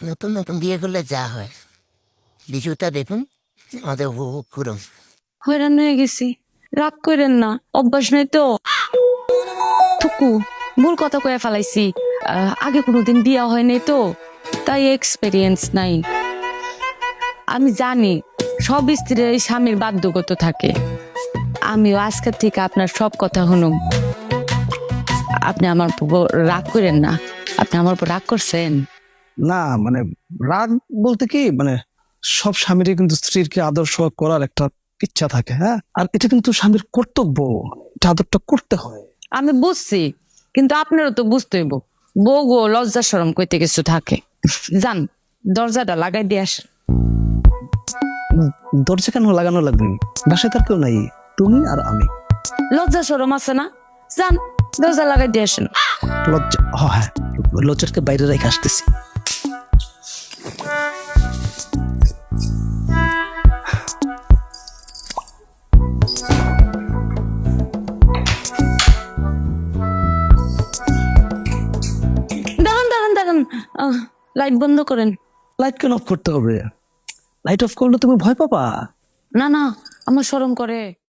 নতুন নতুন বিয়ে করলে যা হয়, লিচুটা দেখুন, আমাদের উপভোগ করুন। হয়রান হয়ে গেছি, রাগ করেন না, অভ্যাস নেই তো। থুকু, ভুল কথা কয়ে ফেলাইছি। আগে কোনোদিন বিয়া হয় নাই তো, তাই এক্সপেরিয়েন্স নাই। আমি জানি সব স্ত্রীর স্বামীর বাধ্যগত থাকে। আমিও আজকের থেকে আপনার সব কথা শুনুম। আপনি আমার উপর রাগ করেন না। আপনি আমার উপর রাগ করছেন? না মানে রাগ বলতে কি মানে সব স্বামীরই কিন্তু স্ত্রীকে আদর্শ করার একটা ইচ্ছা থাকে, হ্যাঁ, আর এটা কিন্তু স্বামীর কর্তব্য, এটা আদরটা করতে হয়। আমি বুঝছি, কিন্তু আপনারও তো বুঝতে হইব। বউ গো, লজ্জা শরম কইতে কিছু থাকে। যান, দরজাটা লাগাই দিয়ে আসেন। দরজা কেন লাগানো লাগবে? বাসায় তার কেউ নাই, তুমি আর আমি। লজ্জা শরম আছে না? যান, দরজা লাগাই দিয়ে আসেন। লজ্জা, হ্যাঁ, লজ্জাকে বাইরে রেখে আসতেছি। দাঁড়ান দাঁড়ান দাঁড়ান, লাইট বন্ধ করেন। লাইট কেন অফ করতে হবে? লাইট অফ করলে তুমি ভয় পাবা। না না, আমার শরম করে।